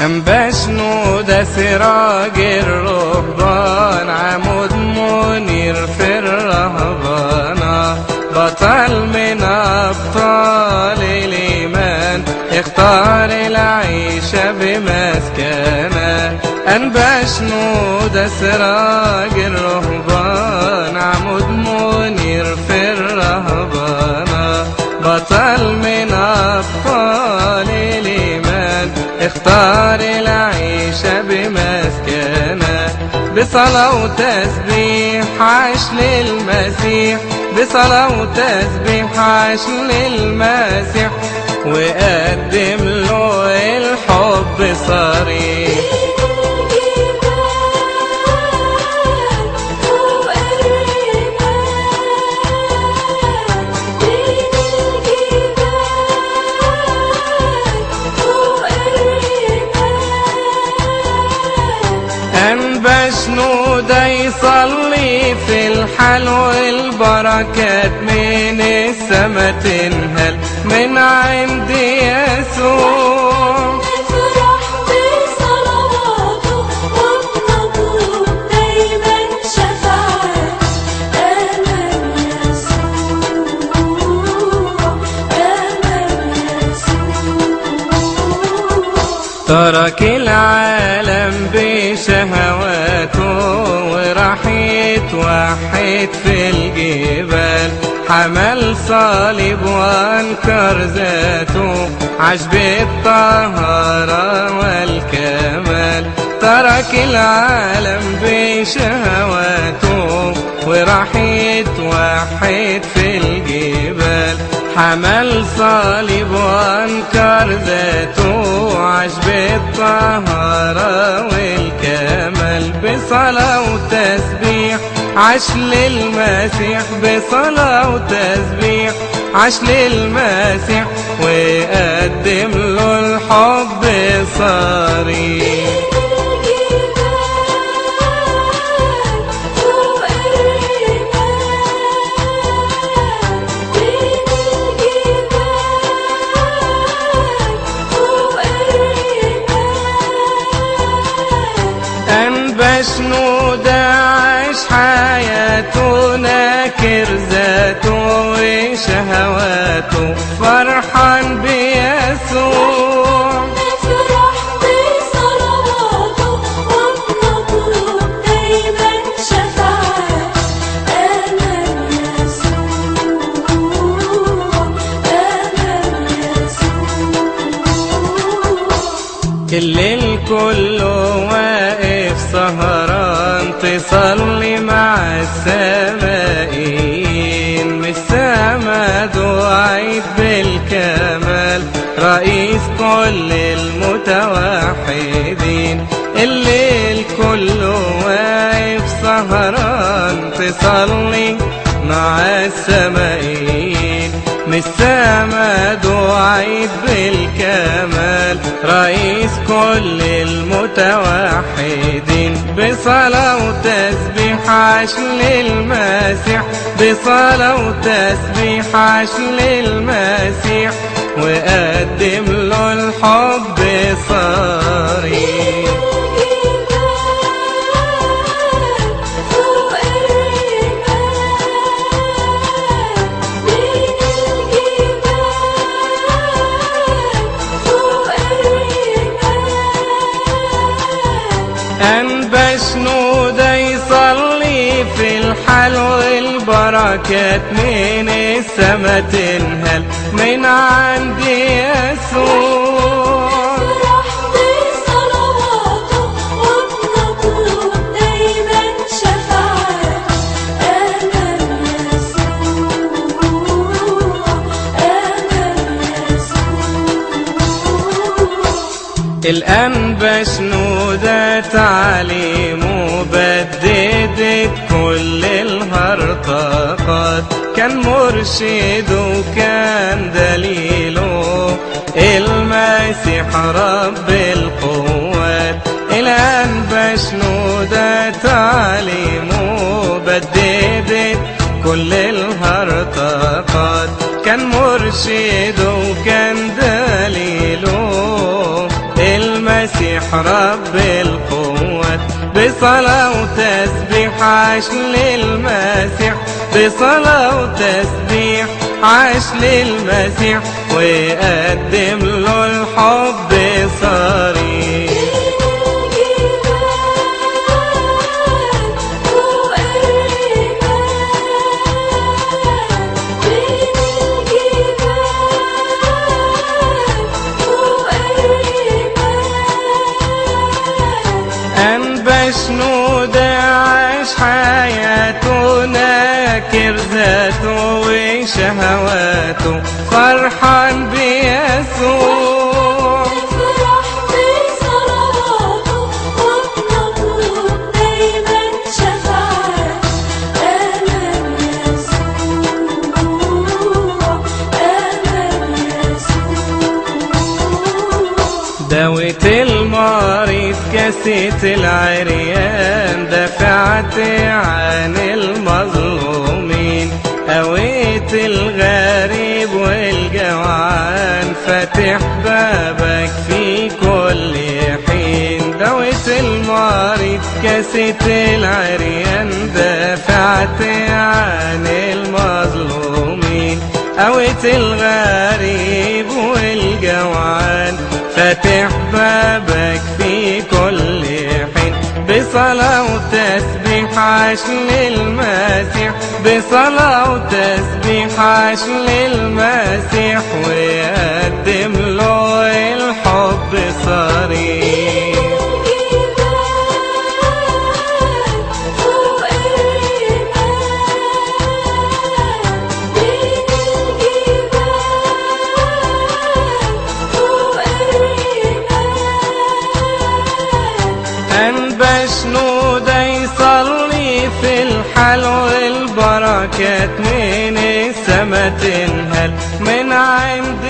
أنبا شنودة سراج الرهبان، عمود منير في الرهبانة، بطل من أبطال الإيمان، اختار العيشة بمسكنة. أنبا شنودة سراج الرهبان، عمود منير في الرهبانة، بطل من أبطال الإيمان، اختار العيشة بمسكنة. بصلاة وتسبيح عاش للمسيح، بصلاة وتسبيح عاش للمسيح، وقدم له الحب صريح. أنبا شنودة يصلي في الحال، والبركات من السما تنهل من عند يسوع. نفرح بصلواته ونطلب دايما شفاعة أمام يسوع، أمام يسوع. ترك العالم بشهواته وراح يتوحد في الجبال، حمل صليب وانكر ذاته، عاش بالطهارة والكمال. ترك العالم بشهواته وراح يتوحد في الجبال، حمل صليب وانكر ذاته، عاش بالطهارة والكمال. بصلاة وتسبيح عاش للمسيح، بصلاة وتسبيح عاش للمسيح، وقدم له الحب صريح. أنبا شنودة عاش حياته ناكر ذاته وشهواته، فرحان بيسوع. نفرح بصلواته ونطلب دايما شفاعة أمام يسوع، أمام يسوع. الليل كله واقف سهران، تصلي مع السمائيين، من السما دعيت بالكمال، رئيس كل المتوحدين. الليل كله واقف سهران، تصلي مع السمائيين، من السما دعيت بالكمال، رئيس كل المتوحدين. بصلاة وتسبيح عاش للمسيح، بصلاة وتسبيح عاش للمسيح، وقدم له الحب صريح. أنبا شنودة يصلي في الحال، والبركات من السما تنهل من عند يسوع. نفرح بصلواته ونطلب دايما شفاعة أمام يسوع، أمام يسوع. الأنبا شنودة تعليمه بددت كل الهرطقات، كان مرشد وكان دليله المسيح رب القوات. الأنبا شنودة تعليمه بددت كل الهرطقات، كان مرشد وكان دليله المسيح رب القوات، بصلاة وتسبيح عاش للمسيح، بصلاة وتسبيح عاش للمسيح، وقدم له الحب صريح. أنبا شنودة عاش حياته ناكر ذاته وشهواته، فرحان بيسوع نفرح بصلاته ونطلب دايما شفاعته أمام يسوع، أمام يسوع. داوت المريض كاسة العريان، دفعت عن المظلومين، قويت الغريب والجوعان، فاتح بابك في كل حين. داوت المريض كاسة العريان، دفعت عن المظلومين، قويت الغريب والجوعان، فاتح بابك في كل حين. بصلاة وتسبيح عاش للمسيح، بصلاة وتسبيح عاش للمسيح، ويقدم له الحب صريح. أنبا شنودة يصلي في الحال، والبركات من السما تنهل من عند